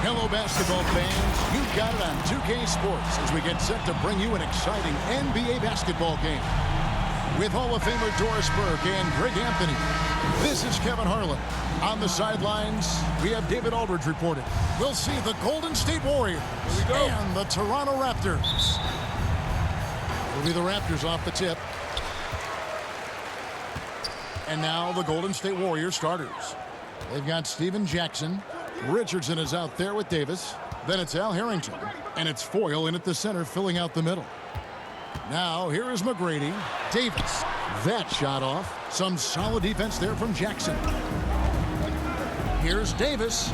Hello, basketball fans. You've got it on 2K Sports as we get set to bring you an exciting NBA basketball game. With Hall of Famer Doris Burke and Greg Anthony, this is Kevin Harlan. On the sidelines, we have David Aldridge reporting. We'll see the Golden State Warriors and the Toronto Raptors. It'll be the Raptors off the tip. And now the Golden State Warriors starters. They've got Steven Jackson. Richardson is out there with Davis. Then it's Al Harrington. And it's Foyle in at the center, filling out the middle. Now, here is McGrady. Davis. That shot off. Some solid defense there from Jackson. Here's Davis.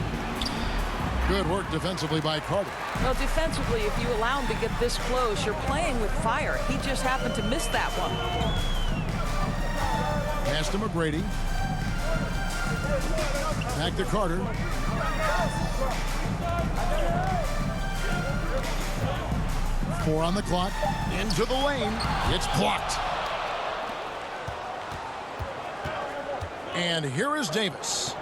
Good work defensively by Carter. Well, defensively, if you allow him to get this close, you're playing with fire. He just happened to miss that one. Pass to McGrady. Back to Carter. Four on the clock. Into the lane. It's blocked. And here is Davis.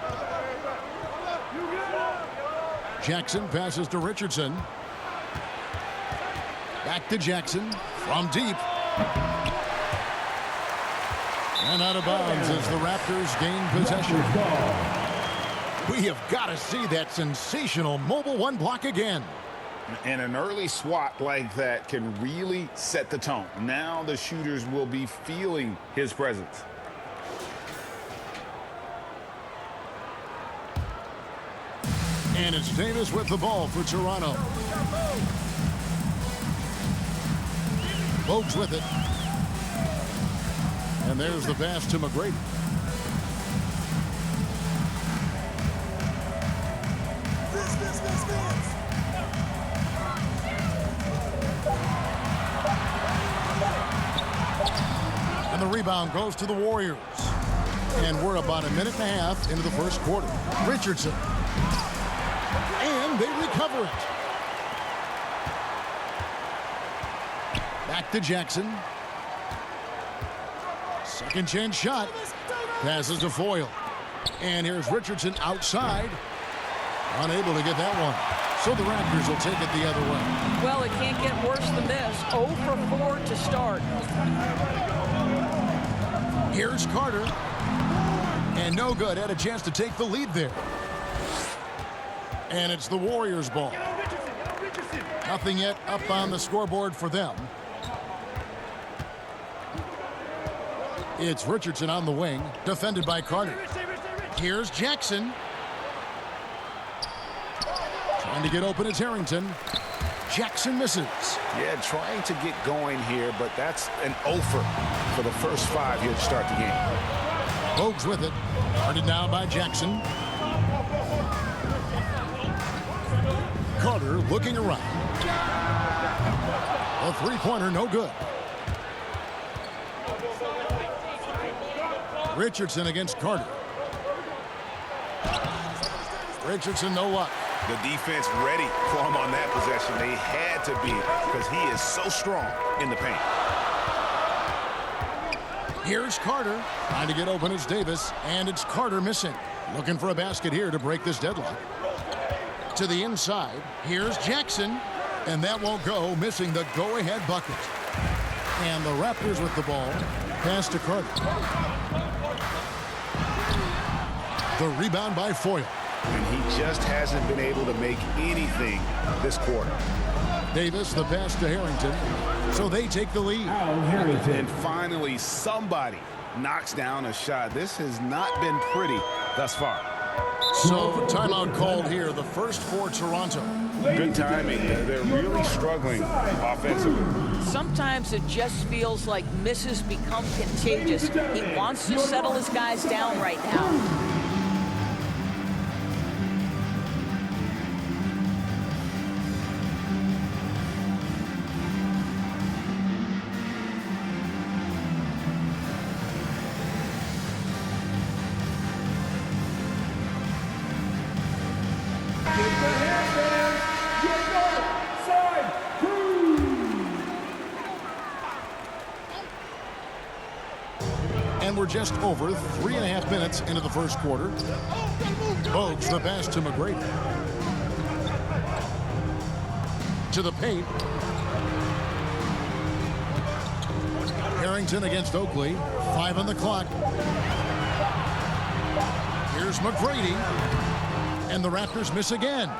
Jackson passes to Richardson. Back to Jackson from deep. And out of bounds as the Raptors gain possession. We have got to see that sensational mobile one block again. And an early swat like that can really set the tone. Now the shooters will be feeling his presence. And it's Davis with the ball for Toronto. Bogues with it. And there's the pass to McGrady. And the rebound goes to the Warriors. And we're about a minute and a half into the first quarter. Richardson. And they recover it. Back to Jackson. Second chance shot. Passes to Foyle. And here's Richardson outside. Unable to get that one. So the Raptors will take it the other way. Well, it can't get worse than this. 0 for 4 to start. Here's Carter. And no good. Had a chance to take the lead there. And it's the Warriors' ball. Nothing yet up on the scoreboard for them. It's Richardson on the wing, defended by Carter. Here's Jackson. Trying to get open, it's Harrington. Jackson misses. Yeah, trying to get going here, but that's an offer for the first 5 here to start the game. Bogues with it. Guarded now by Jackson. Carter looking around. A three-pointer, no good. Richardson against Carter. Richardson, no luck. The defense ready for him on that possession. They had to be because he is so strong in the paint. Here's Carter. Trying to get open is Davis, and it's Carter missing. Looking for a basket here to break this deadlock. To the inside. Here's Jackson, and that won't go, missing the go-ahead bucket. And the Raptors with the ball. Pass to Carter. The rebound by Foyle. And he just hasn't been able to make anything this quarter. Davis, the pass to Harrington. So they take the lead. And finally, somebody knocks down a shot. This has not been pretty thus far. So, timeout called here, the first for Toronto. Good timing. They're really struggling offensively. Sometimes it just feels like misses become contagious. He wants to settle his guys down right now. we're just over 3.5 minutes into the first quarter. Bogues the pass to McGrady. To the paint. Harrington against Oakley. 5 on the clock. Here's McGrady. And the Raptors miss again.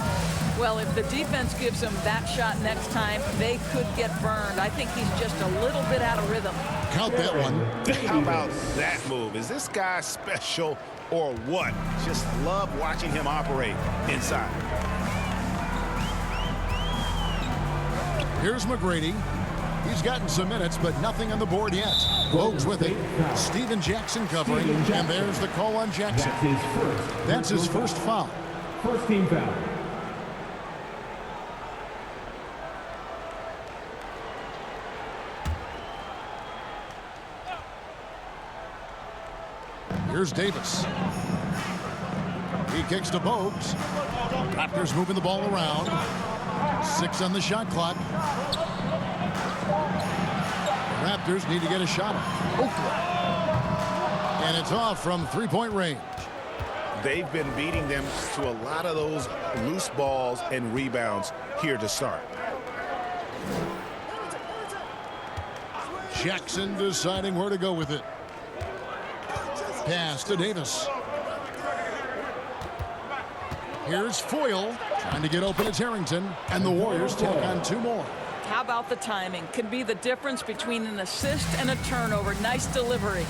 Well, if the defense gives him that shot next time, they could get burned. I think he's just a little bit out of rhythm. Count that one. How about that move? Is this guy special or what? Just love watching him operate inside. Here's McGrady. He's gotten some minutes, but nothing on the board yet. Bogues with it. Steven Jackson covering. And there's the call on Jackson. That's his first foul. First team foul. Here's Davis. He kicks to Bogues. Raptors moving the ball around. 6 on the shot clock. Raptors need to get a shot up. Oakley. And it's off from three-point range. They've been beating them to a lot of those loose balls and rebounds here to start. Jackson deciding where to go with it. Pass to Davis. Here's Foyle trying to get open. It's Harrington, and the Warriors take on 2 more. How about the timing? Can be the difference between an assist and a turnover. Nice delivery.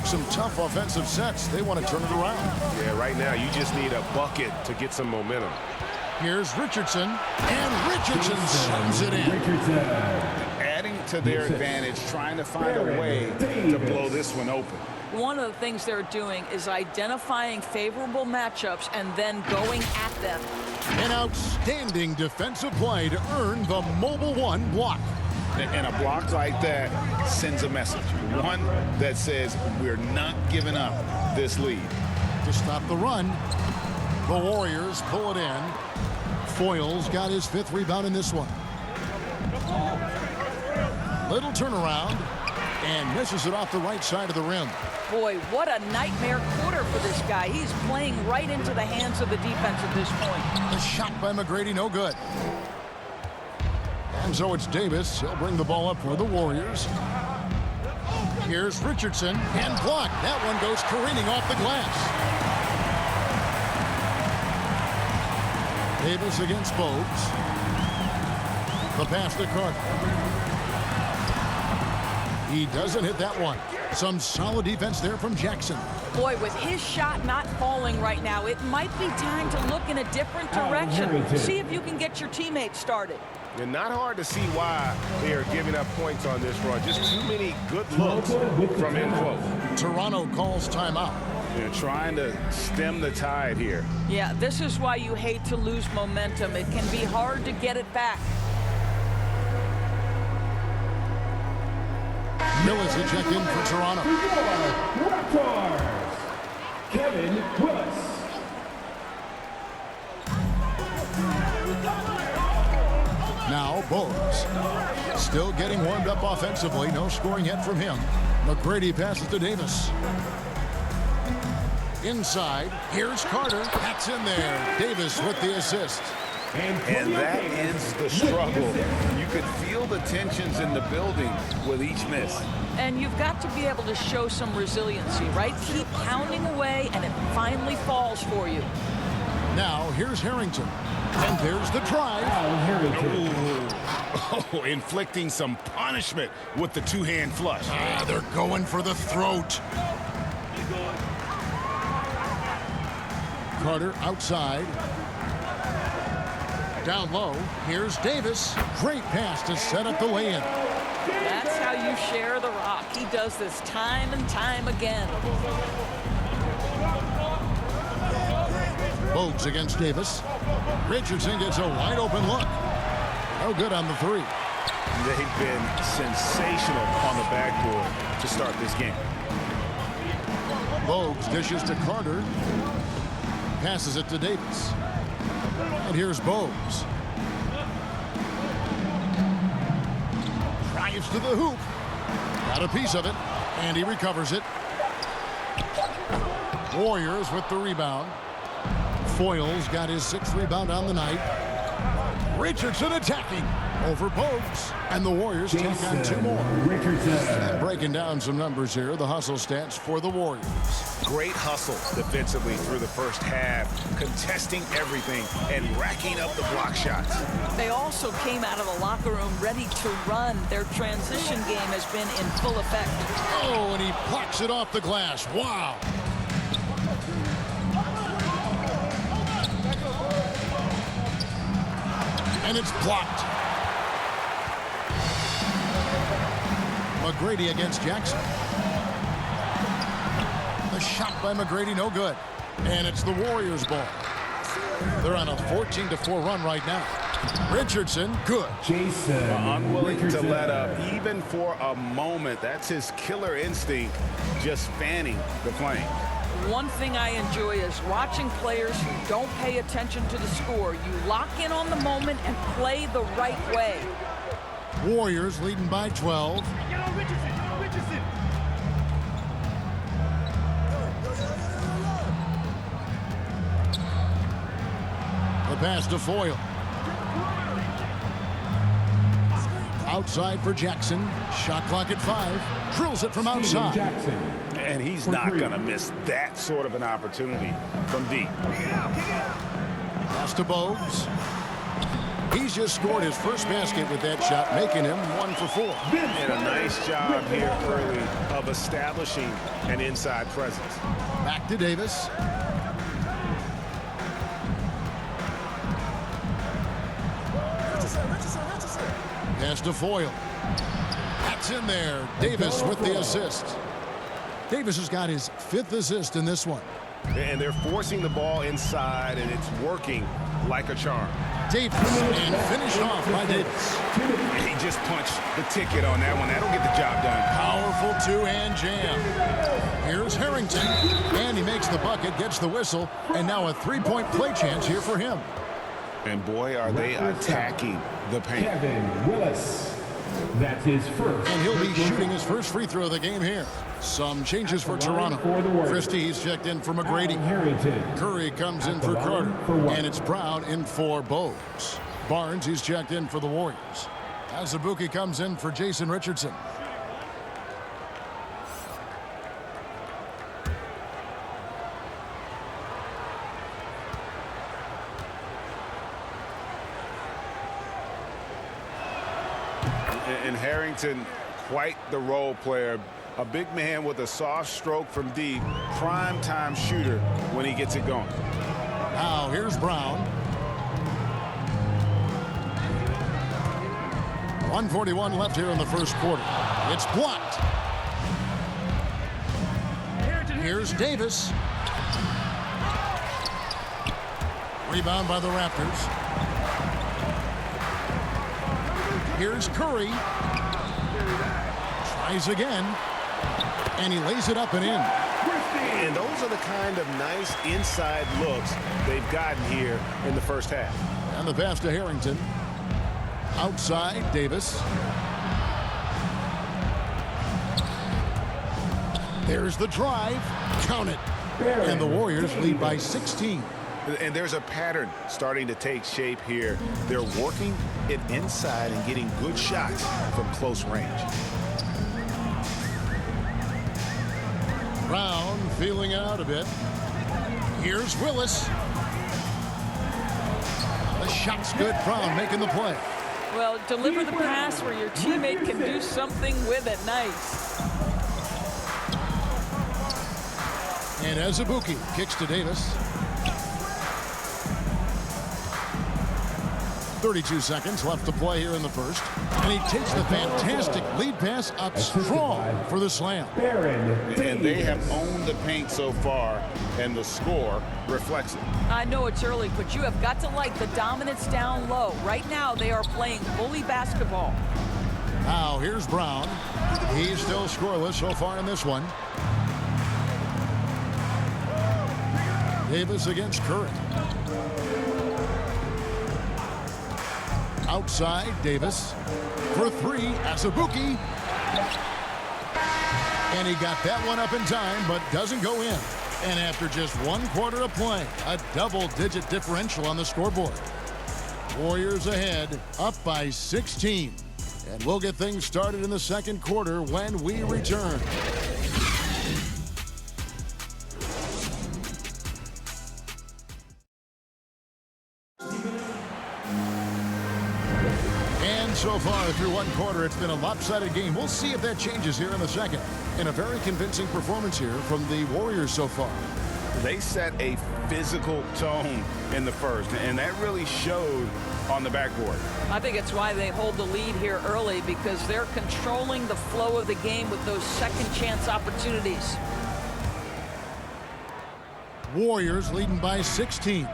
Some tough offensive sets. They want to turn it around. Yeah, right now you just need a bucket to get some momentum. Here's Richardson, and Richardson sends it in. Adding to their advantage, trying to find a way to blow this one open. One of the things they're doing is identifying favorable matchups and then going at them. An outstanding defensive play to earn the Mobile One block. And a block like that sends a message. One that says we're not giving up this lead. To stop the run, the Warriors pull it in. Foyle's got his 5th rebound in this one. Little turnaround, and misses it off the right side of the rim. Boy, what a nightmare quarter for this guy. He's playing right into the hands of the defense at this point. The shot by McGrady, no good. And so it's Davis. He'll bring the ball up for the Warriors. Here's Richardson, and blocked. That one goes careening off the glass. Davis against Bogues. The pass to Carter. He doesn't hit that one. Some solid defense there from Jackson. Boy, with his shot not falling right now, it might be time to look in a different direction. See if you can get your teammates started. And not hard to see why they are giving up points on this run. Just too many good looks from in close. Toronto calls timeout. They're trying to stem the tide here. Yeah, this is why you hate to lose momentum. It can be hard to get it back. Milicic check in for Toronto. Raptors. Kevin Willis. Now Bogues. Still getting warmed up offensively. No scoring yet from him. McGrady passes to Davis. Inside. Here's Carter. That's in there. Davis with the assist. And that ends the struggle. You could feel the tensions in the building with each miss. And you've got to be able to show some resiliency, right? Keep pounding away, and it finally falls for you. Now, here's Harrington. And there's the drive. Oh, inflicting some punishment with the two-hand flush. They're going for the throat. Carter outside. Down low, here's Davis. Great pass to set up the lay-in. That's how you share the rock. He does this time and time again. Bogues against Davis. Richardson gets a wide open look. No good on the 3. They've been sensational on the backboard to start this game. Bogues dishes to Carter. Passes it to Davis. And here's Bogues. Drives to the hoop. Got a piece of it, and he recovers it. Warriors with the rebound. Foyles got his 6th rebound on the night. Richardson attacking over Bogues. And the Warriors take on 2 more. And breaking down some numbers here, the hustle stats for the Warriors. Great hustle defensively through the first half, contesting everything and racking up the block shots. They also came out of the locker room ready to run. Their transition game has been in full effect. Oh, and he plucks it off the glass. Wow. And it's blocked. McGrady against Jackson. The shot by McGrady, no good. And it's the Warriors' ball. They're on a 14-4 run right now. Richardson, good. Unwilling to let up, even for a moment. That's his killer instinct, just fanning the flame. One thing I enjoy is watching players who don't pay attention to the score. You lock in on the moment and play the right way. Warriors leading by 12. The pass to Foyle. Outside for Jackson. Shot clock at 5. Drills it from outside. And he's not going to miss that sort of an opportunity from deep. Pass to Bogues. He's just scored his first basket with that shot, making him 1 for 4. And a nice job here early of establishing an inside presence. Back to Davis. Pass to Foyle. That's in there. Davis with the assist. Davis has got his 5th assist in this one. And they're forcing the ball inside, and it's working like a charm. Davis, and finished off by Davis. He just punched the ticket on that one. That'll get the job done. Powerful 2-hand jam. Here's Harrington, and he makes the bucket, gets the whistle, and now a 3-point play chance here for him. And boy, are they attacking the paint. Kevin Willis. That's his first. And he'll be shooting his first free throw of the game here. Some changes for Toronto. Christie's checked in for McGrady. Curry comes in for Carter. And it's Brown in for Bogues. Barnes, he's checked in for the Warriors. Azubuike comes in for Jason Richardson. And Harrington, quite the role player. A big man with a soft stroke from deep. Prime time shooter when he gets it going. Now here's Brown. 1:41 left here in the first quarter. It's blocked. Here's Davis. Rebound by the Raptors. Here's Curry. Tries again. And he lays it up and in. And those are the kind of nice inside looks they've gotten here in the first half. And the pass to Harrington. Outside, Davis. There's the drive. Count it. And the Warriors lead by 16. And there's a pattern starting to take shape here. They're working it inside and getting good shots from close range. Brown feeling it out a bit. Here's Willis. The shot's good. Brown making the play. Well, deliver the pass where your teammate can do something with it. Nice. And Azubuike kicks to Davis. 32 seconds left to play here in the first. And he takes the fantastic lead pass up strong for the slam. And they have owned the paint so far, and the score reflects it. I know it's early, but you have got to like the dominance down low. Right now, they are playing bully basketball. Now, here's Brown. He's still scoreless so far in this one. Davis against Curry. Outside, Davis. For 3, Azubuike. And he got that one up in time, but doesn't go in. And after just 1 quarter of play, a double-digit differential on the scoreboard. Warriors ahead, up by 16. And we'll get things started in the second quarter when we return. And so far through 1 quarter, it's been a lopsided game. We'll see if that changes here in the second. And a very convincing performance here from the Warriors so far. They set a physical tone in the first, and that really showed on the backboard. I think it's why they hold the lead here early, because they're controlling the flow of the game with those second chance opportunities. Warriors leading by 16.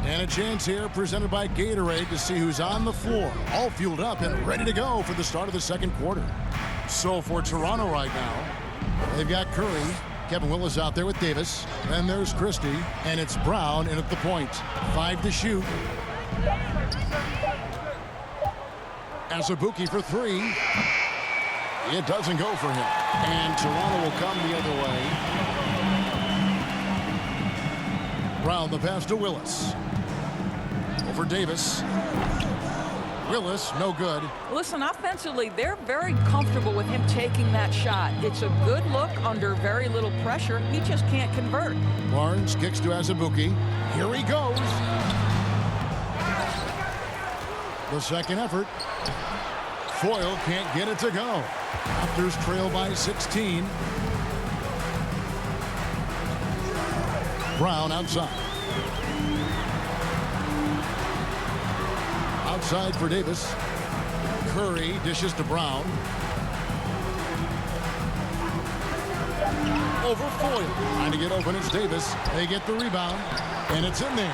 And a chance here presented by Gatorade to see who's on the floor. All fueled up and ready to go for the start of the second quarter. So for Toronto right now, they've got Curry. Kevin Willis out there with Davis. Then there's Christie. And it's Brown in at the point. 5 to shoot. Azubuike for 3. It doesn't go for him. And Toronto will come the other way. Brown the pass to Willis. Over Davis. Willis, no good. Listen, offensively, they're very comfortable with him taking that shot. It's a good look under very little pressure. He just can't convert. Barnes kicks to Azubuike. Here he goes. The second effort. Foyle can't get it to go. Raptors trail by 16. Brown outside. Outside for Davis. Curry dishes to Brown. Over Foyle. Trying to get open, it's Davis. They get the rebound, and it's in there.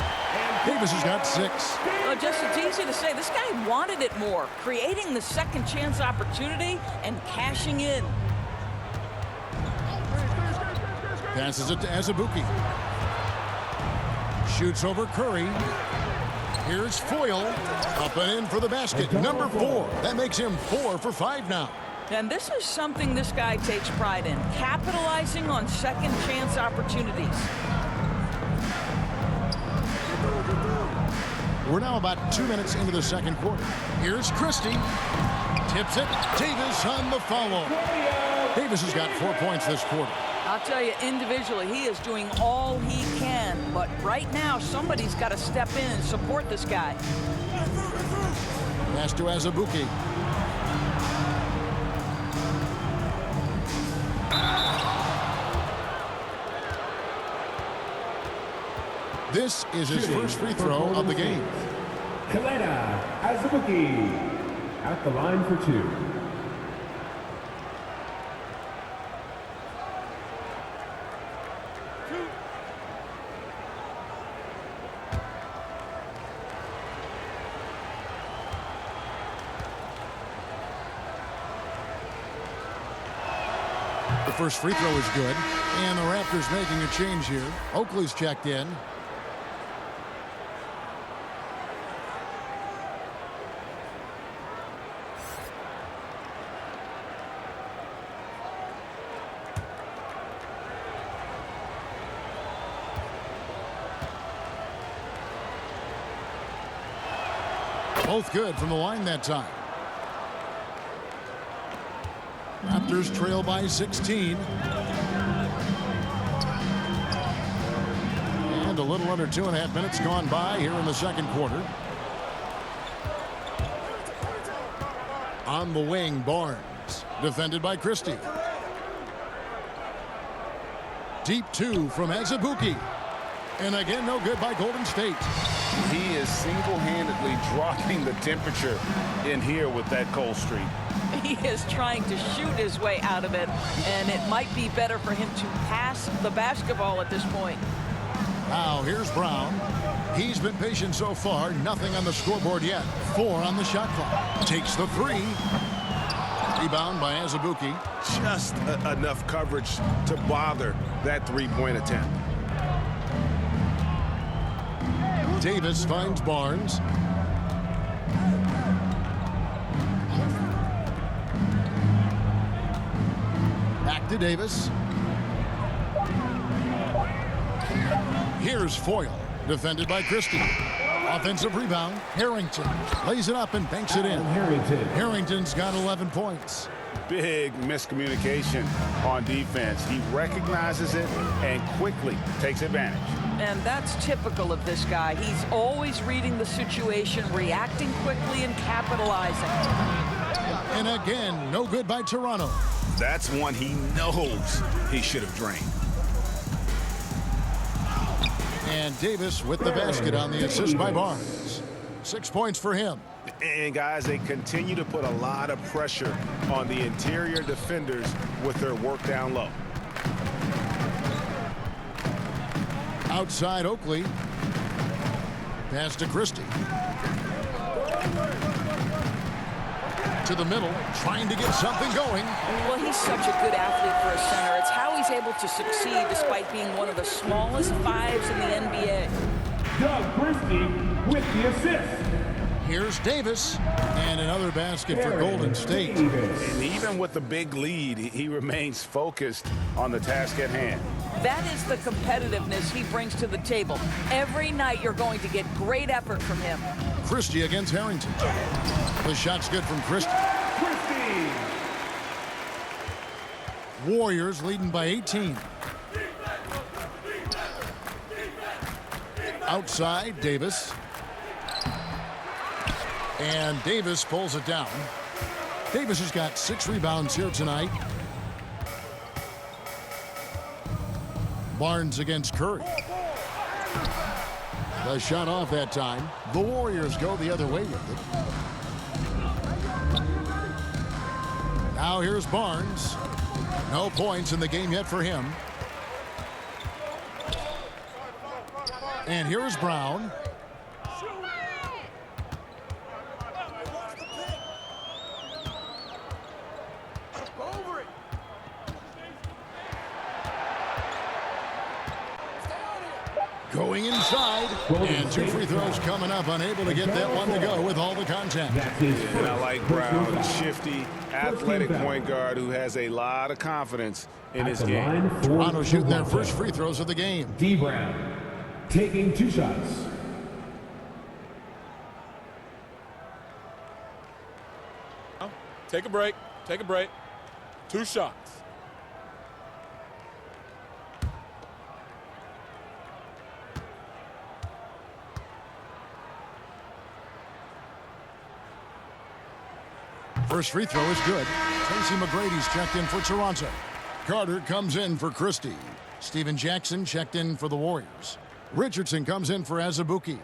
Davis has got 6. Well, just it's easy to say. This guy wanted it more, creating the second chance opportunity and cashing in. Passes it to Azubuike. Shoots over Curry. Here's Foyle. Up and in for the basket. Number 4. That makes him 4 for 5 now. And this is something this guy takes pride in, capitalizing on second chance opportunities. We're now about 2 minutes into the second quarter. Here's Christie. Tips it. Davis on the follow. Davis has got 4 points this quarter. I'll tell you, individually, he is doing all he can. But right now, somebody's got to step in and support this guy. Pass to Azubuike. This is his first free throw of the game. Kalena Azubuike at the line for 2. The first free throw is good. And the Raptors making a change here. Oakley's checked in. Both good from the line that time. Raptors trail by 16. And a little under 2.5 minutes gone by here in the second quarter. On the wing, Barnes. Defended by Christie. Deep 2 from Azubuike. And again, no good by Golden State. He is single-handedly dropping the temperature in here with that cold streak. He is trying to shoot his way out of it, and it might be better for him to pass the basketball at this point. Now here's Brown. He's been patient so far. Nothing on the scoreboard yet. 4 on the shot clock. Takes the 3. Rebound by Azubuike. Just enough coverage to bother that three-point attempt. Davis finds Barnes. Back to Davis. Here's Foyle, defended by Christie. Offensive rebound. Harrington lays it up and banks it in. Harrington's got 11 points. Big miscommunication on defense. He recognizes it and quickly takes advantage. And that's typical of this guy. He's always reading the situation, reacting quickly, and capitalizing. And again, no good by Toronto. That's one he knows he should have drained. And Davis with the basket on the assist by Barnes. 6 points for him. And guys, they continue to put a lot of pressure on the interior defenders with their work down low. Outside Oakley. Pass to Christie. To the middle, trying to get something going. Well, he's such a good athlete for a center. It's how he's able to succeed despite being one of the smallest fives in the NBA. Doug Christie with the assist. Here's Davis, and another basket for Golden State. And even with the big lead, he remains focused on the task at hand. That is the competitiveness he brings to the table. Every night you're going to get great effort from him. Christie against Harrington. The shot's good from Christie. Warriors leading by 18. Outside, Davis. And Davis pulls it down. Davis has got 6 rebounds here tonight. Barnes against Curry. The shot off that time. The Warriors go the other way with it. Now here's Barnes. No points in the game yet for him. And here's Brown. Going inside, and 2 free throws coming up, unable to get that one to go with all the contact. And I like Brown, shifty, athletic point guard who has a lot of confidence in his game. Toronto shooting their first free throws of the game. D. Brown taking 2 shots. Take a break. Take a break. 2 shots. First free throw is good. Tracy McGrady's checked in for Toronto. Carter comes in for Christie. Steven Jackson checked in for the Warriors. Richardson comes in for Azubuike.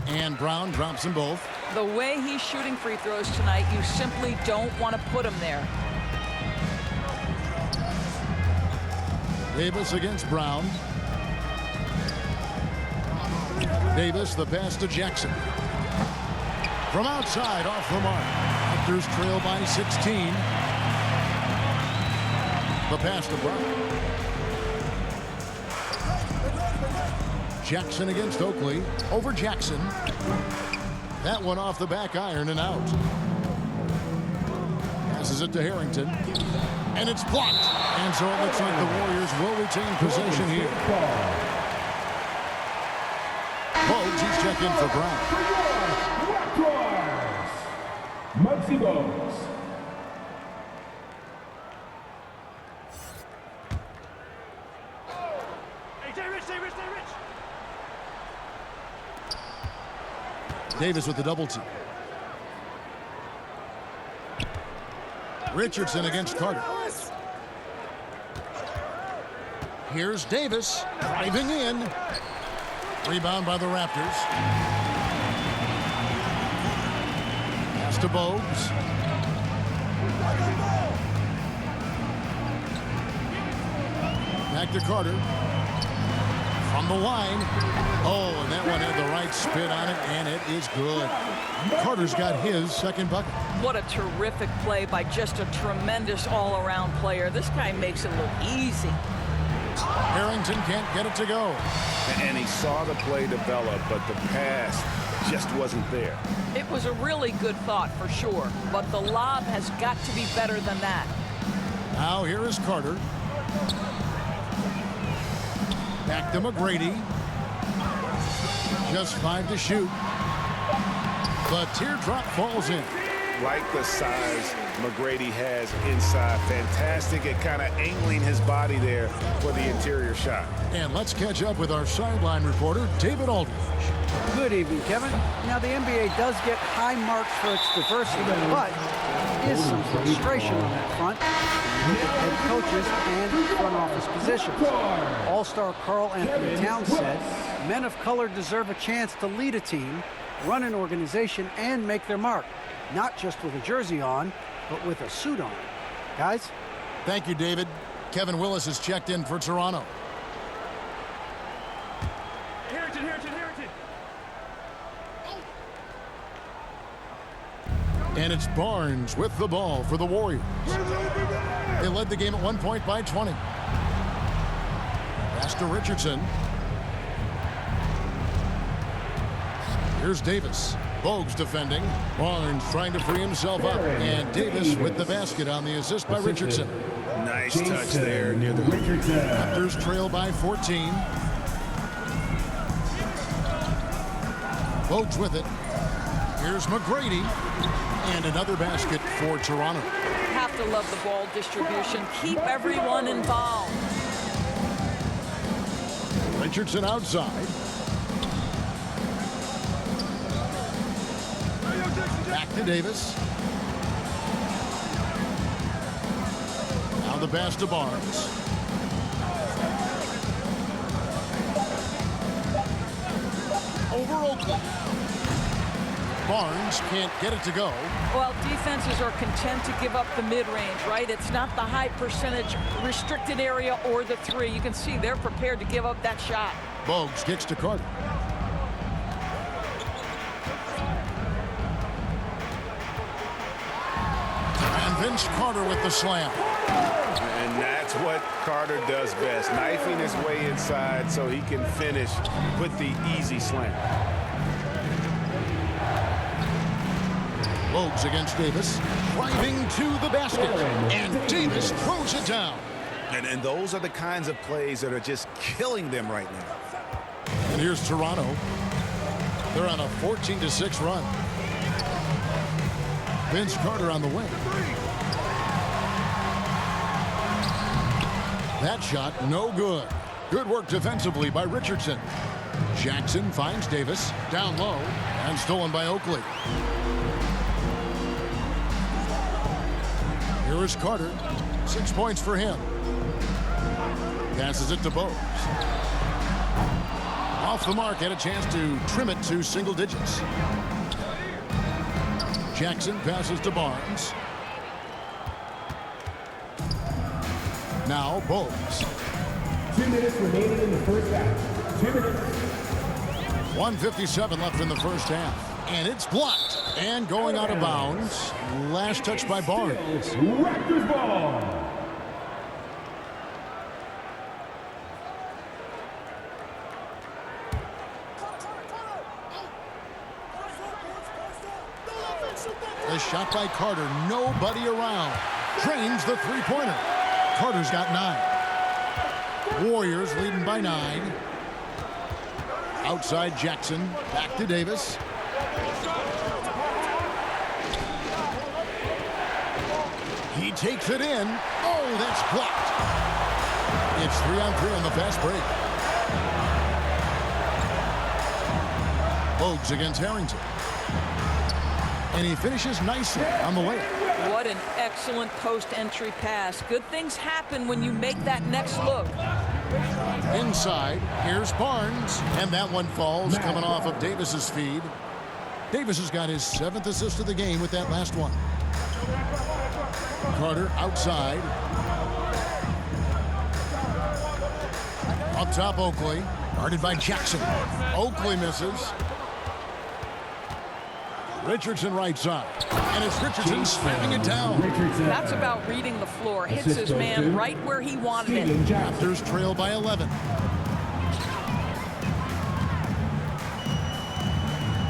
And Brown drops them both. The way he's shooting free throws tonight, you simply don't want to put him there. Davis against Brown. Davis, the pass to Jackson. From outside, off the mark. Raptors trail by 16. The pass to Brown. Jackson against Oakley. Over Jackson. That one off the back iron and out. Passes it to Harrington. And it's blocked. And so it looks like the Warriors will retain possession here. Bogues, he's checked in for Brown. Raptors. Muggsy Bogues. Davis with the double team. Richardson against Carter. Here's Davis driving in. Rebound by the Raptors. Pass to Bogues. Back to Carter. From the line. Oh, and that one had the right spin on it, and it is good. Carter's got his second bucket. What a terrific play by just a tremendous all-around player. This guy makes it look easy. Harrington can't get it to go. And he saw the play develop, but the pass just wasn't there. It was a really good thought for sure, but the lob has got to be better than that. Now here is Carter. Back to McGrady. Just 5 to shoot. The teardrop falls in. Like the size McGrady has inside. Fantastic at kind of angling his body there for the interior shot. And let's catch up with our sideline reporter, David Aldridge. Good evening, Kevin. Now, the NBA does get high marks for its diversity, but there is some frustration on that front. Look at head coaches and front office positions. All-star Karl Anthony Towns said, men of color deserve a chance to lead a team, run an organization, and make their mark. Not just with a jersey on, but with a suit on. Guys? Thank you, David. Kevin Willis has checked in for Toronto. Harrington. And it's Barnes with the ball for the Warriors. They led the game at 1 point by 20. Pass to Richardson. Here's Davis. Bogues defending. Barnes trying to free himself up. And Davis with the basket on the assist by Richardson. Nice touch there near the hoop. Raptors trail by 14. Bogues with it. Here's McGrady. And another basket for Toronto. Have to love the ball distribution. Keep everyone involved. Richardson outside. Back to Davis. Now the pass to Barnes. Over Oakley. Barnes can't get it to go. Well, defenses are content to give up the mid-range, right? It's not the high percentage restricted area or the three. You can see they're prepared to give up that shot. Bogues kicks to Carter. And Vince Carter with the slam. And that's what Carter does best, knifing his way inside so he can finish with the easy slam. Bogues against Davis. Driving to the basket. And Davis throws it down. And those are the kinds of plays that are just killing them right now. And here's Toronto. They're on a 14-6 run. Vince Carter on the wing. That shot no good. Good work defensively by Richardson. Jackson finds Davis down low and stolen by Oakley. Here is Carter. 6 points for him. Passes it to Bogues. Off the mark, had a chance to trim it to single digits. Jackson passes to Barnes. Now Bogues. 2 minutes remaining in the first half. 2 minutes. 1:57 left in the first half. And it's blocked. And going out of bounds. Last touch by Barnes. Raptors ball. The shot by Carter. Nobody around. Drains the three-pointer. Carter's got 9. Warriors leading by 9. Outside Jackson. Back to Davis. He takes it in. Oh, that's blocked. It's 3-on-3 on the fast break. Bogues against Harrington. And he finishes nicely on the layup. What an excellent post-entry pass. Good things happen when you make that next look. Inside, here's Barnes. And that one falls, coming off of Davis's feed. Davis has got his 7th assist of the game with that last one. Carter outside. Up top, Oakley. Guarded by Jackson. Oakley misses. Richardson right side. And it's Richardson slamming it down. That's about reading the floor. Hits his man right where he wanted it. Raptors trail by 11.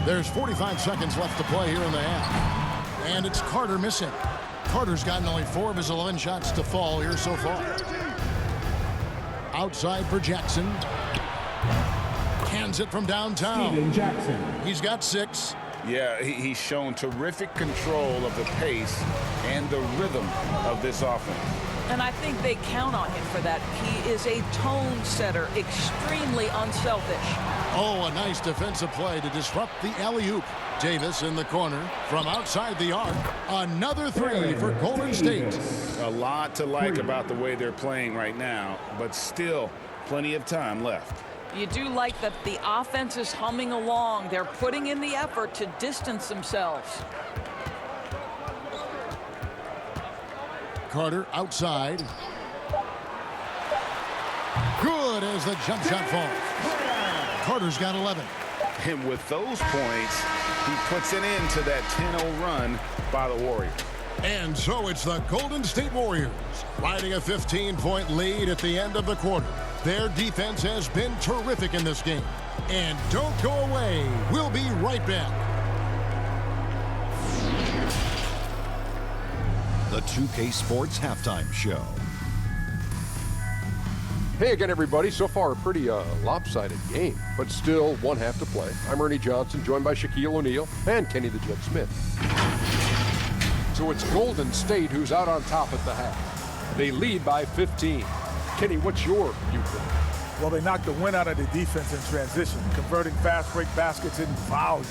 There's 45 seconds left to play here in the half. And it's Carter missing. Carter's gotten only 4 of his 11 shots to fall here so far. Outside for Jackson. Hands it from downtown. He's got 6. Yeah, he's shown terrific control of the pace and the rhythm of this offense. And I think they count on him for that. He is a tone setter, extremely unselfish. Oh, a nice defensive play to disrupt the alley-oop. Davis in the corner from outside the arc. Another 3 for Golden State. A lot to like about the way they're playing right now, but still plenty of time left. You do like that the offense is humming along. They're putting in the effort to distance themselves. Carter outside. Good as the jump shot falls. Carter's got 11. And with those points, he puts an end to that 10-0 run by the Warriors. And so it's the Golden State Warriors riding a 15-point lead at the end of the quarter. Their defense has been terrific in this game. And don't go away. We'll be right back. The 2K Sports Halftime Show. Hey again, everybody. So far, a pretty lopsided game, but still one half to play. I'm Ernie Johnson, joined by Shaquille O'Neal and Kenny the Jet Smith. So it's Golden State who's out on top at the half. They lead by 15. Kenny, what's your viewpoint? Well, they knocked the wind out of the defense in transition, converting fast break baskets in volume.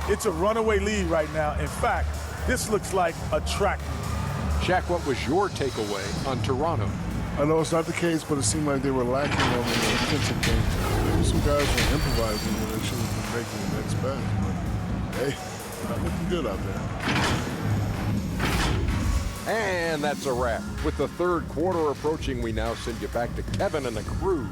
It's a runaway lead right now. In fact, this looks like a track meet. Shaq, what was your takeaway on Toronto? I know it's not the case, but it seemed like they were lacking on the defensive game. Maybe some guys were improvising when they should have been making the next pass. But, hey, not looking good out there. And that's a wrap. With the third quarter approaching, we now send you back to Kevin and the crew.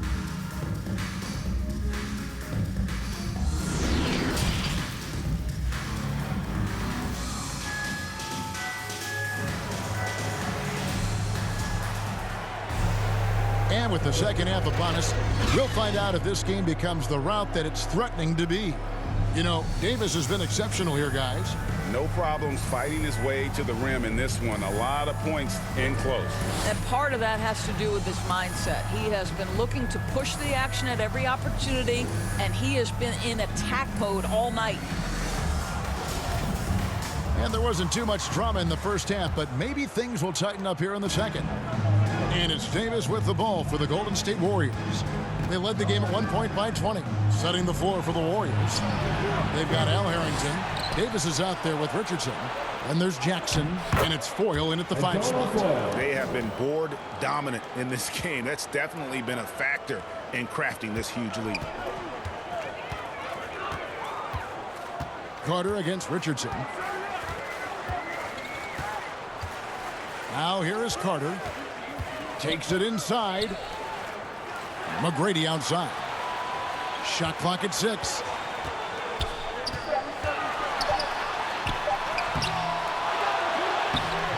And with the second half upon us, we'll find out if this game becomes the route that it's threatening to be. You know, Davis has been exceptional here, guys. No problems fighting his way to the rim in this one. A lot of points in close. And part of that has to do with his mindset. He has been looking to push the action at every opportunity, and he has been in attack mode all night. And there wasn't too much drama in the first half, but maybe things will tighten up here in the second. And it's Davis with the ball for the Golden State Warriors. They led the game at 1 point by 20, setting the floor for the Warriors. They've got Al Harrington. Davis is out there with Richardson. And there's Jackson, and it's Foyle in at the 5 spot. They have been board dominant in this game. That's definitely been a factor in crafting this huge lead. Carter against Richardson. Now here is Carter. Takes it inside. McGrady outside. Shot clock at 6.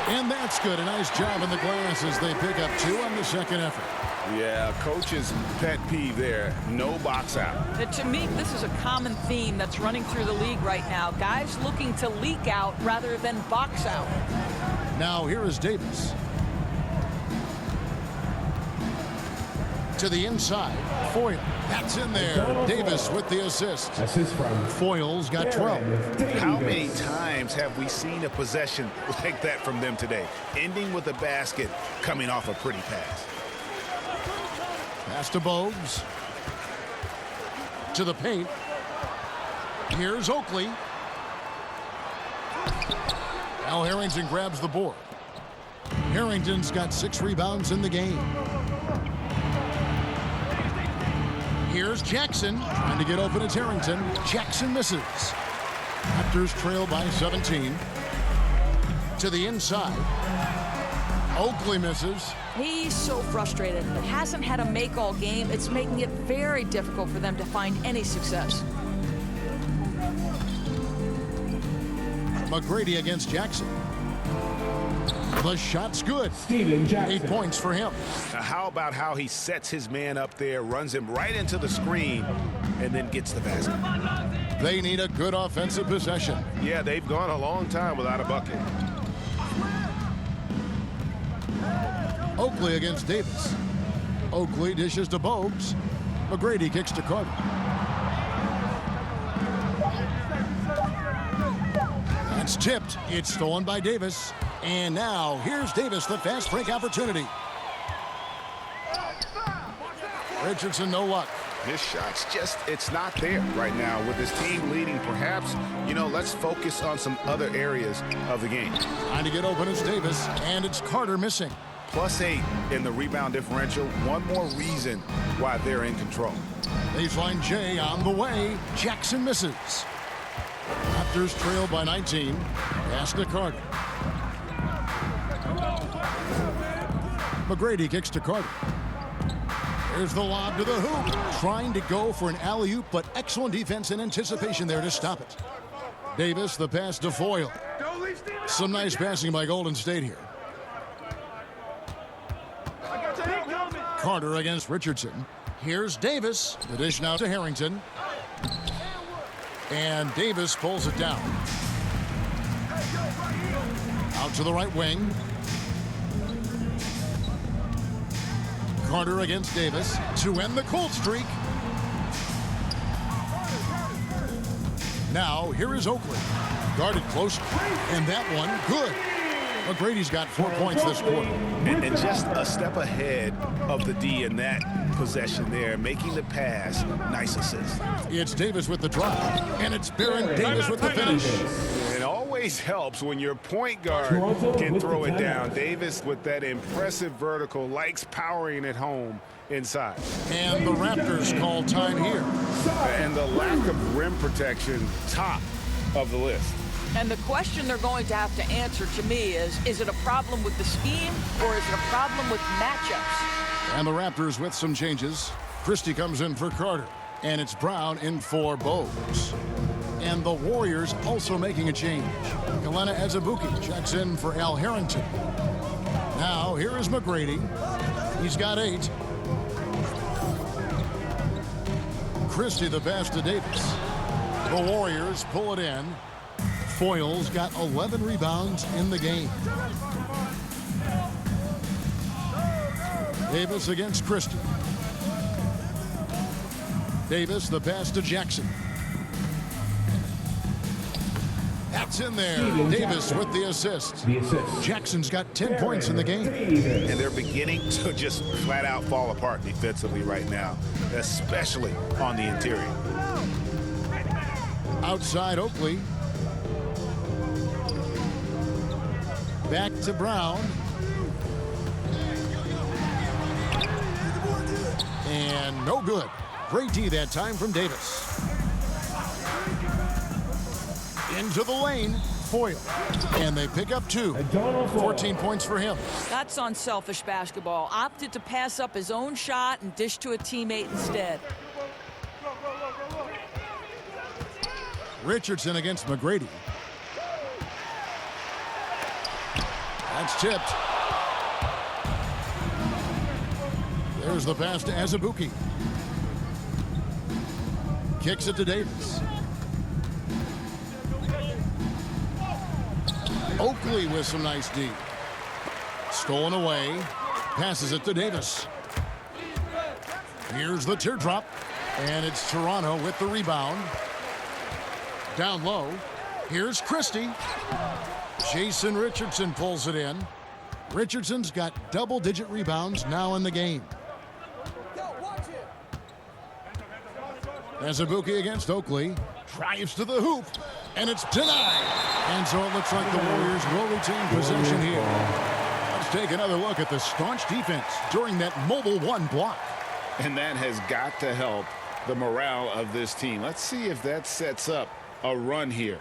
And that's good. A nice job in the glass as they pick up 2 on the second effort. Yeah, coach's pet peeve there. No box out. To me, this is a common theme that's running through the league right now. Guys looking to leak out rather than box out. Now here is Davis. To the inside. Foyle. That's in there. Davis with the assist. Foyle's got 12. How many times have we seen a possession like that from them today? Ending with a basket, coming off a pretty pass. Pass to Bogues. To the paint. Here's Oakley. Al Harrington grabs the board. Harrington's got 6 rebounds in the game. Here's Jackson trying to get open. It's Harrington. Jackson misses. Raptors trail by 17. To the inside. Oakley misses. He's so frustrated. Hasn't had a make all game. It's making it very difficult for them to find any success. McGrady against Jackson. The shot's good. 8 points for him. Now, how about how he sets his man up there, runs him right into the screen, and then gets the basket? They need a good offensive possession. Yeah, they've gone a long time without a bucket. Oakley against Davis. Oakley dishes to Bogues. McGrady kicks to Carter. That's tipped. It's stolen by Davis. And now here's Davis, the fast break opportunity. Richardson, no luck. His shot's just, it's not there right now. With his team leading, perhaps, let's focus on some other areas of the game. Trying to get open is Davis, and it's Carter missing. +8 in the rebound differential. One more reason why they're in control. Baseline J on the way. Jackson misses. Raptors trail by 19. Pass to Carter. McGrady kicks to Carter. There's the lob to the hoop. Trying to go for an alley-oop, but excellent defense and anticipation there to stop it. Davis, the pass to Foyle. Some nice passing by Golden State here. Carter against Richardson. Here's Davis. The dish now to Harrington. And Davis pulls it down. Out to the right wing. Carter against Davis to end the cold streak. Now, here is Oakley. Guarded close. And that one, good. McGrady's got 4 points this quarter. And just a step ahead of the D in that possession there, making the pass. Nice assist. It's Davis with the drive, and it's Baron Davis with the finish. It always helps when your point guard can throw it down. Davis with that impressive vertical, likes powering it home inside. And the Raptors call time here. And the lack of rim protection, top of the list. And the question they're going to have to answer to me is it a problem with the scheme or is it a problem with matchups? And the Raptors with some changes. Christie comes in for Carter, and it's Brown in for Bogues. And the Warriors also making a change. Galena Azubuike checks in for Al Harrington. Now, here is McGrady. He's got 8. Christie the pass to Davis. The Warriors pull it in. Foyle's got 11 rebounds in the game. Davis against Christie. Davis, the pass to Jackson. That's in there. Davis with the assist. Jackson's got 10 points in the game. And they're beginning to just flat out fall apart defensively right now, especially on the interior. Outside Oakley. Back to Brown. And no good. Great D that time from Davis. Into the lane, Foyle. And they pick up 2. 14 points for him. That's unselfish basketball. Opted to pass up his own shot and dish to a teammate instead. Richardson against McGrady. That's tipped. There's the pass to Azubuike. Kicks it to Davis. Oakley with some nice D. Stolen away. Passes it to Davis. Here's the teardrop. And it's Toronto with the rebound. Down low. Here's Christie. Jason Richardson pulls it in. Richardson's got double-digit rebounds now in the game. Azubuike against Oakley. Drives to the hoop. And it's denied. And so it looks like the Warriors will retain possession here. Let's take another look at the staunch defense during that mobile 1 block. And that has got to help the morale of this team. Let's see if that sets up a run here.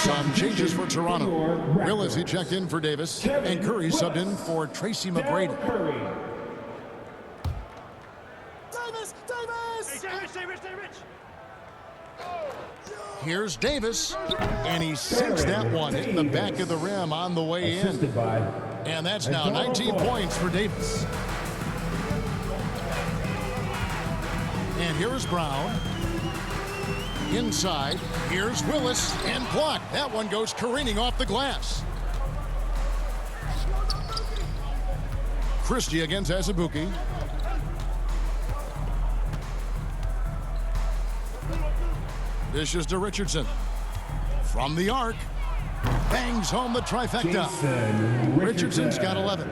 Some changes for Toronto. Willis, he checked in for Davis, and Curry subbed in for Tracy McGrady. Here's Davis, and he sinks that one, hitting the back of the rim on the way in. And that's now 19 points for Davis. And here's Brown. Inside, here's Willis, and blocked. That one goes careening off the glass. Christie against Azubuike. Dishes to Richardson. From the arc. Bangs home the trifecta. Richardson's got 11.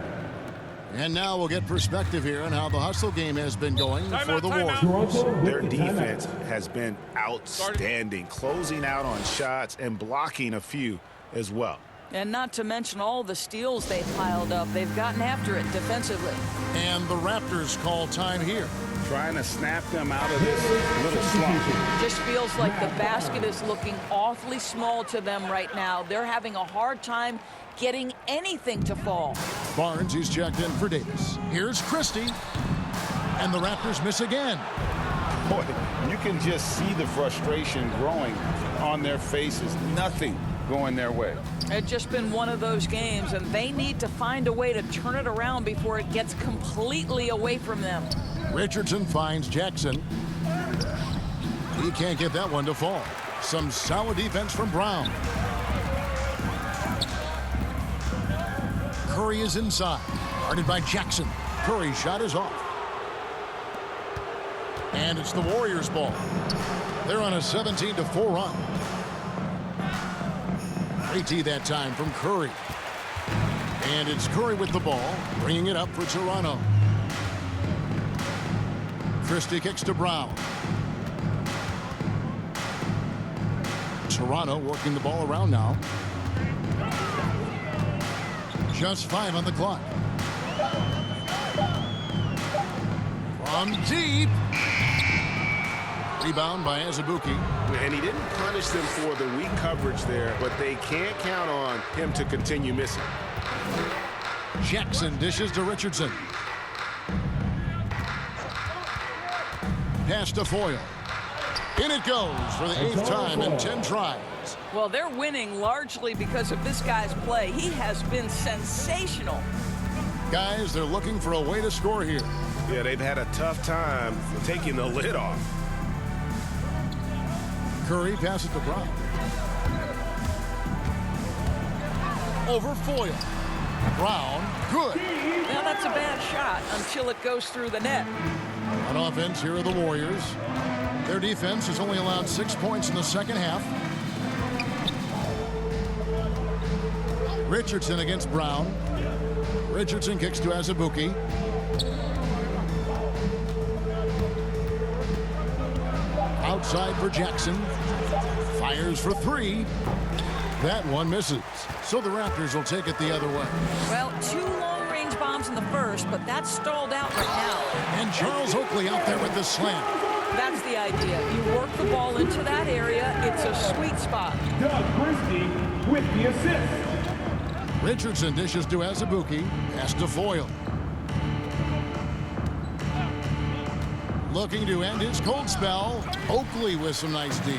And now we'll get perspective here on how the hustle game has been going for the Warriors. Their defense has been outstanding, closing out on shots and blocking a few as well. And not to mention all the steals they piled up. They've gotten after it defensively. And the Raptors call time here. Trying to snap them out of this little slump. Just feels like the basket is looking awfully small to them right now. They're having a hard time getting anything to fall. Barnes, he's checked in for Davis. Here's Christie. And the Raptors miss again. Boy, you can just see the frustration growing on their faces. Nothing going their way. It's just been one of those games, and they need to find a way to turn it around before it gets completely away from them. Richardson finds Jackson. He can't get that one to fall. Some solid defense from Brown. Curry is inside. Guarded by Jackson. Curry's shot is off. And it's the Warriors' ball. They're on a 17-4 run. Great tee that time from Curry. And it's Curry with the ball, bringing it up for Toronto. Christie kicks to Brown. Toronto working the ball around now. Just 5 on the clock. From deep. Rebound by Azubuike. And he didn't punish them for the weak coverage there, but they can't count on him to continue missing. Jackson dishes to Richardson. Pass to Foyle. In it goes for the 8th time in 10 tries. Well, they're winning largely because of this guy's play. He has been sensational. Guys, they're looking for a way to score here. Yeah, they've had a tough time taking the lid off. Curry passes to Brown. Over Foyle. Brown, good. Now that's a bad shot until it goes through the net. On offense, here are the Warriors. Their defense has only allowed 6 points in the second half. Richardson against Brown. Richardson kicks to Azubuike. Outside for Jackson. Fires for 3. That one misses. So the Raptors will take it the other way. Well, 2 long-range bombs in the first, but that's stalled out right now. And Charles Oakley out there with the slam. That's the idea. You work the ball into that area. It's a sweet spot. Doug Christie with the assist. Richardson dishes to Azubuike. Pass to Foyle. Looking to end his cold spell. Oakley with some nice D.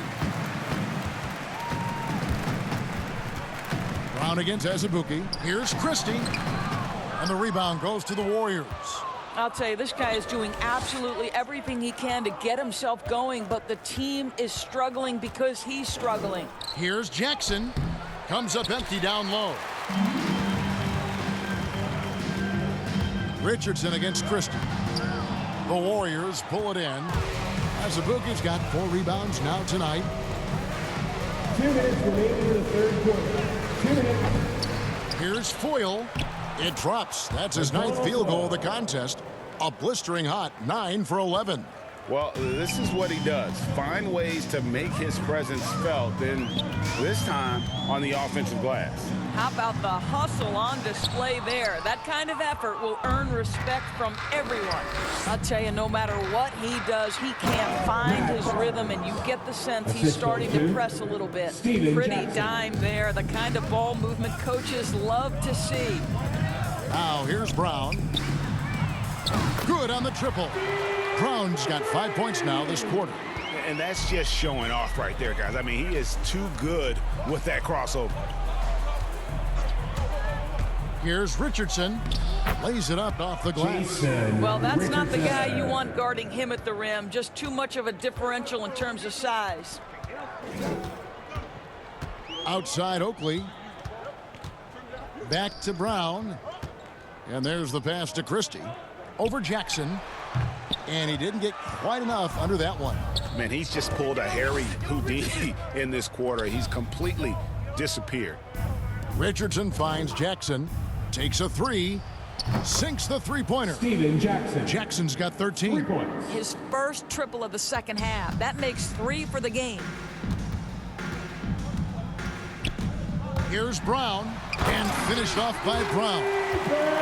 Brown against Azubuike. Here's Christie. And the rebound goes to the Warriors. I'll tell you, this guy is doing absolutely everything he can to get himself going, but the team is struggling because he's struggling. Here's Jackson. Comes up empty down low. Richardson against Christie. The Warriors pull it in. Azubuike's got 4 rebounds now tonight. 2 minutes remaining in the third quarter. 2 minutes. Here's Foyle. It drops. That's his 9th field goal of the contest. A blistering hot 9 for 11. Well, this is what he does. Find ways to make his presence felt, and this time on the offensive glass. How about the hustle on display there? That kind of effort will earn respect from everyone. I'll tell you, no matter what he does, he can't find his rhythm, and you get the sense he's starting to press a little bit. Pretty dime there, the kind of ball movement coaches love to see. Now here's Brown. Good on the triple. Brown's got 5 points now this quarter. And that's just showing off right there, guys. I mean, he is too good with that crossover. Here's Richardson. Lays it up off the glass. Well, that's not the guy you want guarding him at the rim. Just too much of a differential in terms of size. Outside Oakley. Back to Brown. And there's the pass to Christie. Over Jackson. And he didn't get quite enough under that one. Man, he's just pulled a Harry Houdini in this quarter. He's completely disappeared. Richardson finds Jackson. Takes a three. Sinks the three-pointer. Steven Jackson. Jackson's got 13. 3 points. His first triple of the second half. That makes 3 for the game. Here's Brown. And finished off by Brown.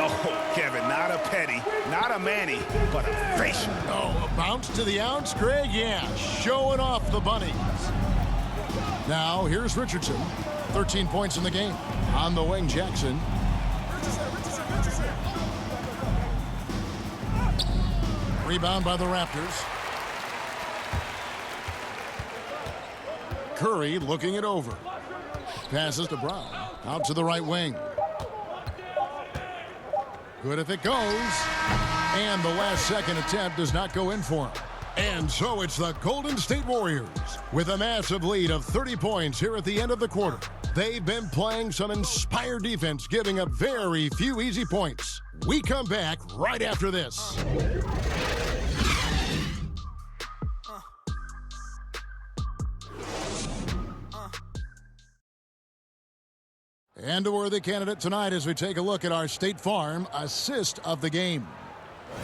Oh, Kevin, not a petty, not a Manny, but a facial. Oh, a bounce to the ounce, Greg? Yeah, showing off the bunnies. Now, here's Richardson. 13 points in the game. On the wing, Jackson. Rebound by the Raptors. Curry looking it over. Passes to Brown. Out to the right wing. Good if it goes. And the last second attempt does not go in for him. And so it's the Golden State Warriors with a massive lead of 30 points here at the end of the quarter. They've been playing some inspired defense, giving up very few easy points. We come back right after this. And a worthy candidate tonight as we take a look at our State Farm assist of the game.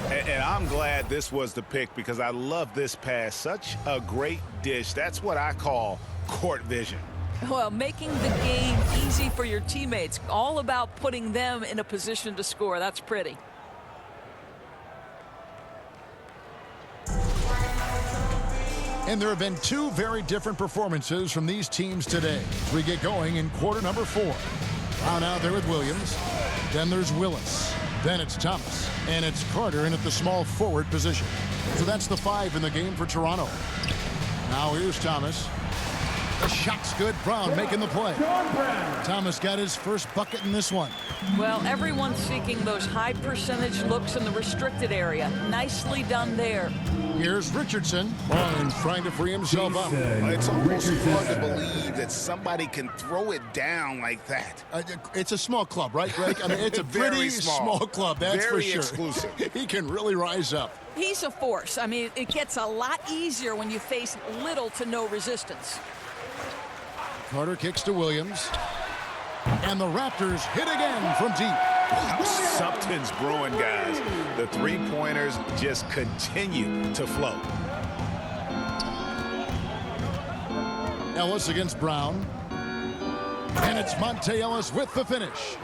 And I'm glad this was the pick because I love this pass. Such a great dish. That's what I call court vision. Well, making the game easy for your teammates. All about putting them in a position to score. That's pretty. And there have been two very different performances from these teams today as we get going in quarter number 4. Brown out there with Williams. Then there's Willis. Then it's Thomas. And it's Carter in at the small forward position. So that's the 5 in the game for Toronto. Now here's Thomas. The shot's good. Brown making the play. Thomas got his first bucket in this one. Well, everyone's seeking those high percentage looks in the restricted area. Nicely done there. Here's Richardson. Barnes trying to free himself up. It's almost hard to believe that somebody can throw it down like that. It's a small club, right, Greg? I mean, it's a pretty small club, that's very for sure. Exclusive. He can really rise up. He's a force. I mean, it gets a lot easier when you face little to no resistance. Carter kicks to Williams. And the Raptors hit again from deep. Something's brewing, guys. The three-pointers just continue to flow. Ellis against Brown. And it's Monte Ellis with the finish.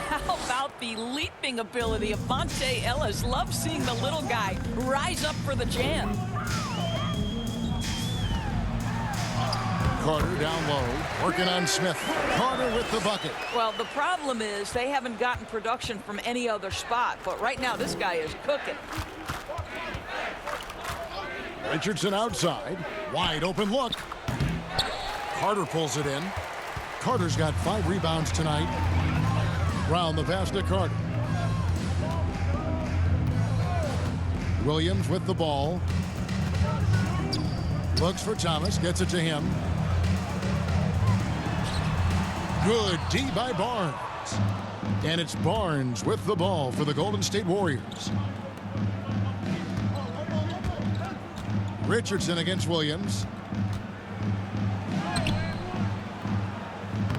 How about the leaping ability of Monte Ellis? Love seeing the little guy rise up for the jam. Carter down low, working on Smith. Carter with the bucket. Well, the problem is they haven't gotten production from any other spot, but right now this guy is cooking. Richardson outside. Wide open look. Carter pulls it in. Carter's got 5 rebounds tonight. Brown the pass to Carter. Williams with the ball. Looks for Thomas, gets it to him. Good D by Barnes. And it's Barnes with the ball for the Golden State Warriors. Richardson against Williams.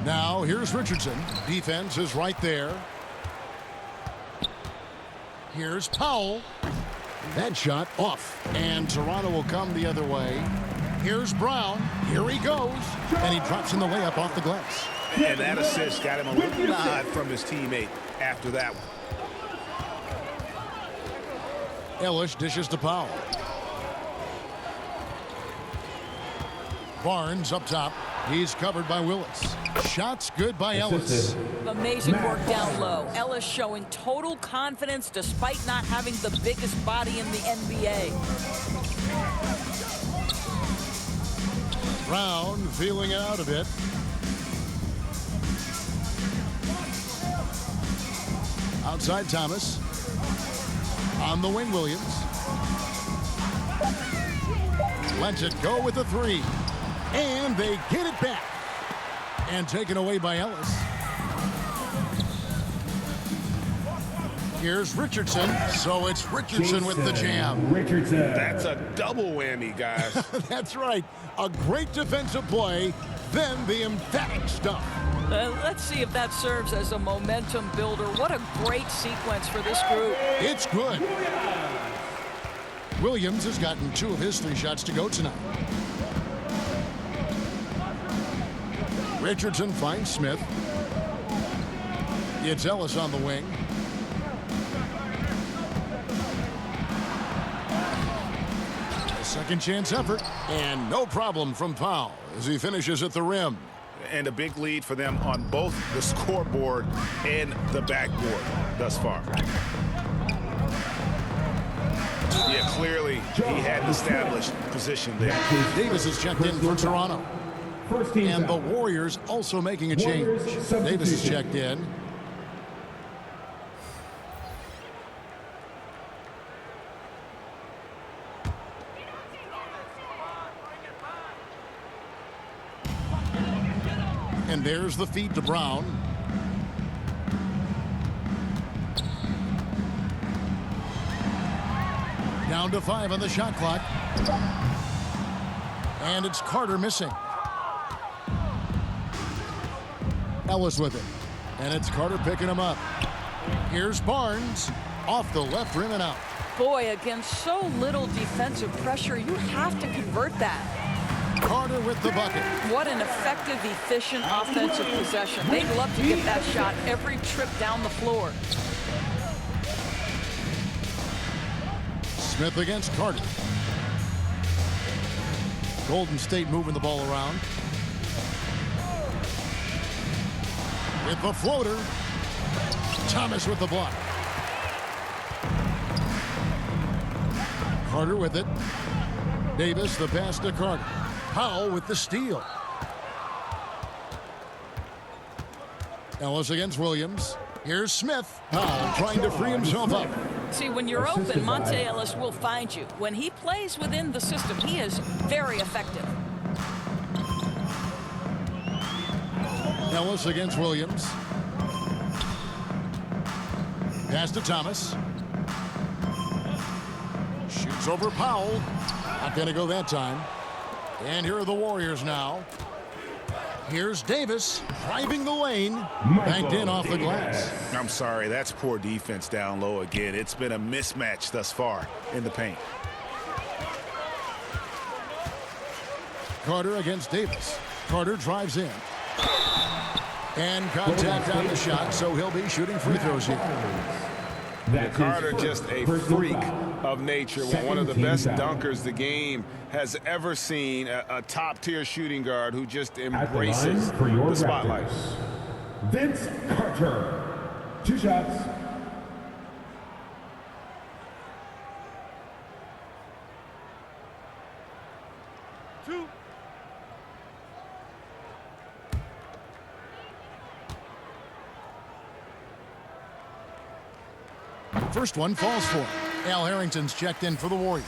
Now here's Richardson. Defense is right there. Here's Powell. That shot off, and Toronto will come the other way. Here's Brown. Here he goes, and he drops in the layup off the glass. And that assist got him a little nod from his teammate after that one. Ellis dishes to Powell. Barnes up top. He's covered by Willis. Shots good by Ellis. Amazing work down low. Ellis showing total confidence despite not having the biggest body in the NBA. Brown feeling it out a bit. Outside Thomas. On the wing, Williams. Lets it go with a three. And they get it back. And taken away by Ellis. Here's Richardson. So it's Richardson with the jam. Richardson. That's a double whammy, guys. That's right. A great defensive play, then the emphatic stuff. Let's see if that serves as a momentum builder. What a great sequence for this group. It's good. Williams has gotten 2 of his 3 shots to go tonight. Richardson finds Smith. It's Ellis on the wing. A second chance effort, and no problem from Powell as he finishes at the rim. And a big lead for them on both the scoreboard and the backboard thus far. Yeah, clearly he had established position there. Davis is checked in for Toronto. And the Warriors also making a change. Davis is checked in. And there's the feed to Brown. Down to 5 on the shot clock. And it's Carter missing. Ellis with it. And it's Carter picking him up. Here's Barnes. Off the left rim and out. Boy, against so little defensive pressure, you have to convert that. Carter with the bucket. What an effective, efficient offensive possession. They'd love to get that shot every trip down the floor. Smith against Carter. Golden State moving the ball around. With the floater. Thomas with the block. Carter with it. Davis the pass to Carter. Powell with the steal. Ellis against Williams. Here's Smith. Powell trying to free himself up. See, when you're open, Monte Ellis will find you. When he plays within the system, he is very effective. Ellis against Williams. Pass to Thomas. Shoots over Powell. Not going to go that time. And here are the Warriors now. Here's Davis driving the lane. Banked in off the glass. I'm sorry, that's poor defense down low again. It's been a mismatch thus far in the paint. Carter against Davis. Carter drives in. And contact on the shot, so he'll be shooting free throws here. Carter just a freak of nature, one of the best dunkers the game has ever seen, a top-tier shooting guard who just embraces the spotlight. Vince Carter, 2 shots. First one falls for him. Al Harrington's checked in for the Warriors.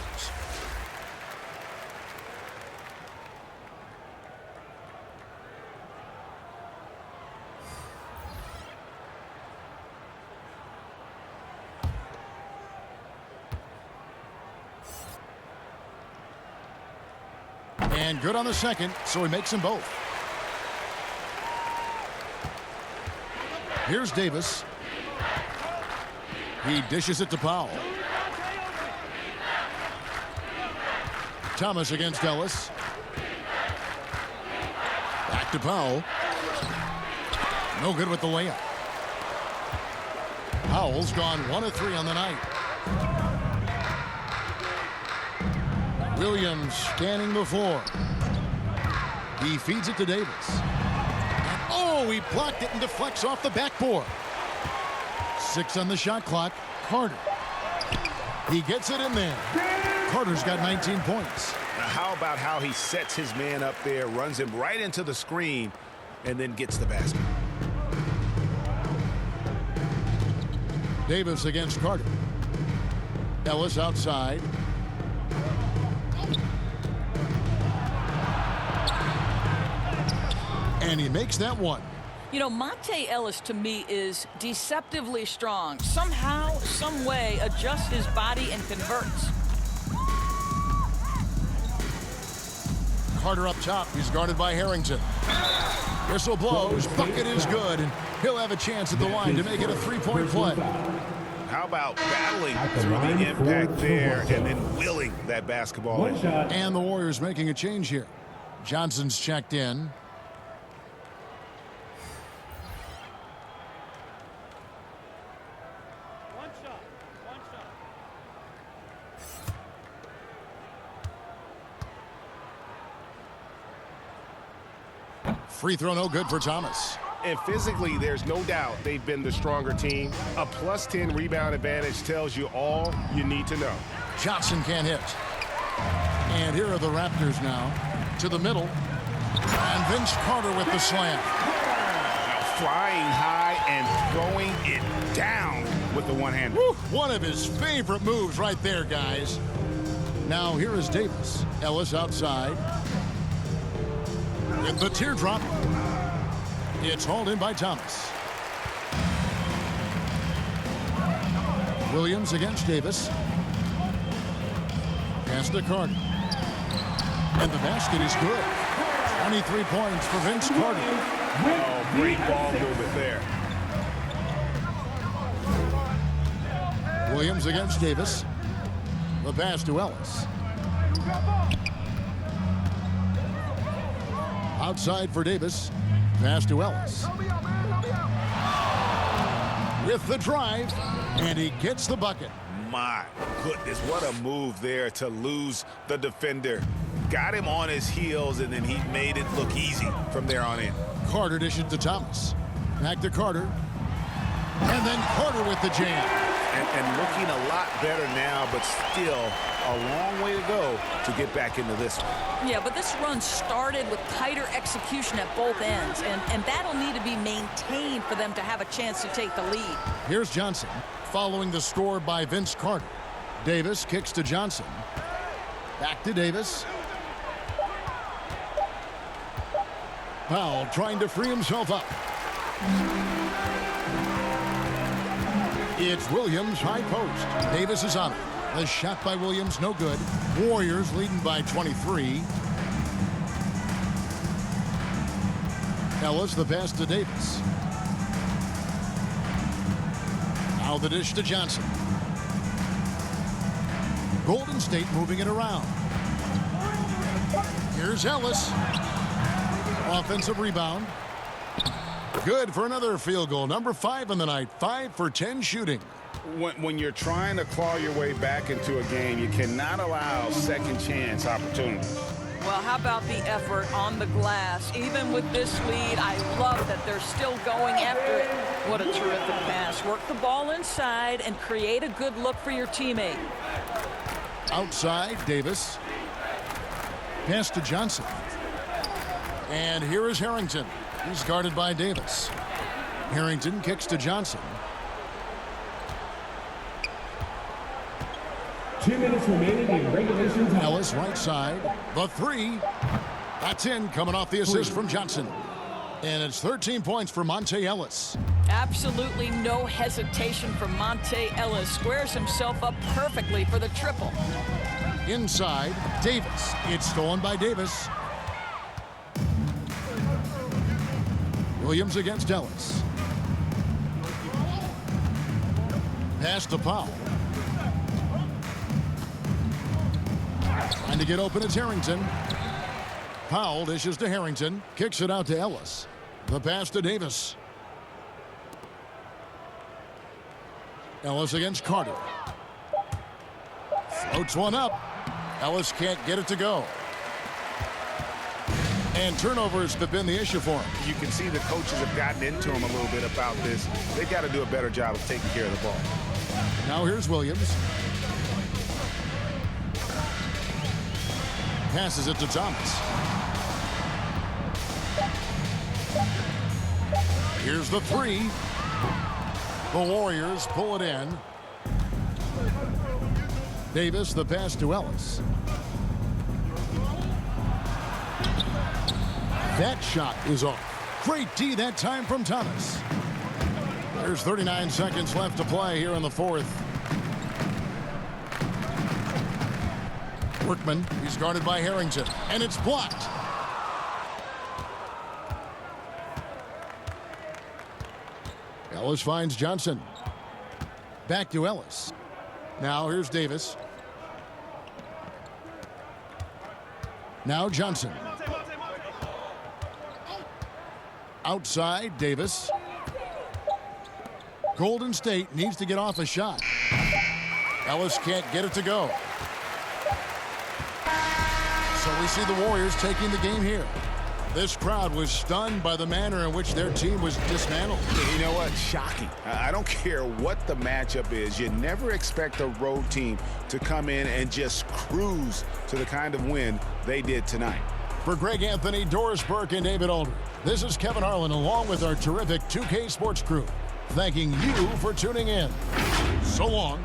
And good on the second, so he makes them both. Here's Davis. He dishes it to Powell. Thomas against Ellis. Back to Powell. No good with the layup. Powell's gone 1 of 3 on the night. Williams scanning the floor. He feeds it to Davis. And oh, he blocked it and deflects off the backboard. 6 on the shot clock. Carter. He gets it in there. Carter's got 19 points. Now how about how he sets his man up there, runs him right into the screen, and then gets the basket. Davis against Carter. Ellis outside. And he makes that one. You know, Monte Ellis to me is deceptively strong. Somehow, some way, adjusts his body and converts. Carter up top. He's guarded by Harrington. Whistle blows. Bucket is good. And he'll have a chance at the line to make it a 3-point play. How about battling through the impact there and then willing that basketball in? And the Warriors making a change here. Johnson's checked in. Free throw no good for Thomas. And physically, there's no doubt they've been the stronger team. A plus 10 rebound advantage tells you all you need to know. Johnson can't hit. And here are the Raptors now. To the middle. And Vince Carter with the slam. Flying high and throwing it down with the one-hander. One of his favorite moves right there, guys. Now here is Davis. Ellis outside. With the teardrop. It's hauled in by Thomas. Williams against Davis. Pass to Carter. And the basket is good. 23 points for Vince Carter. Oh, great ball movement there. Williams against Davis. The pass to Ellis. Outside for Davis. Pass to Ellis. With the drive, and he gets the bucket. My goodness, what a move there to lose the defender. Got him on his heels, and then he made it look easy from there on in. Carter dishes to Thomas. Back to Carter. And then Carter with the jam. And looking a lot better now, but still a long way to go to get back into this one. Yeah, but this run started with tighter execution at both ends, and that'll need to be maintained for them to have a chance to take the lead. Here's Johnson following the score by Vince Carter. Davis kicks to Johnson. Back to Davis. Powell trying to free himself up. It's Williams, high post. Davis is on it. The shot by Williams, no good. Warriors leading by 23. Ellis, the pass to Davis. Now the dish to Johnson. Golden State moving it around. Here's Ellis. Offensive rebound. Good for another field goal. Number 5 in the night. 5 for 10 shooting. When you're trying to claw your way back into a game, you cannot allow second chance opportunities. Well, how about the effort on the glass? Even with this lead, I love that they're still going after it. What a terrific pass. Work the ball inside and create a good look for your teammate. Outside, Davis. Pass to Johnson. And here is Harrington. He's guarded by Davis. Harrington kicks to Johnson. 2 minutes remaining in regulation time. Ellis right side. The 3. That's in, coming off the assist from Johnson. And it's 13 points for Monte Ellis. Absolutely no hesitation from Monte Ellis. Squares himself up perfectly for the triple. Inside, Davis. It's stolen by Davis. Williams against Ellis. Pass to Powell. Trying to get open, it's Harrington. Powell dishes to Harrington. Kicks it out to Ellis. The pass to Davis. Ellis against Carter. Floats one up. Ellis can't get it to go. And turnovers have been the issue for him. You can see the coaches have gotten into him a little bit about this. They've got to do a better job of taking care of the ball. Now here's Williams. Passes it to Thomas. Here's the three. The Warriors pull it in. Davis, the pass to Ellis. That shot is off. Great D that time from Thomas. There's 39 seconds left to play here in the fourth. Workman, he's guarded by Harrington, and it's blocked. Ellis finds Johnson. Back to Ellis. Now here's Davis. Now Johnson. Outside, Davis. Golden State needs to get off a shot. Ellis can't get it to go. So we see the Warriors taking the game here. This crowd was stunned by the manner in which their team was dismantled. You know what? Shocking. I don't care what the matchup is. You never expect a road team to come in and just cruise to the kind of win they did tonight. For Greg Anthony, Doris Burke, and David Aldridge, this is Kevin Harlan along with our terrific 2K Sports crew, thanking you for tuning in. So long.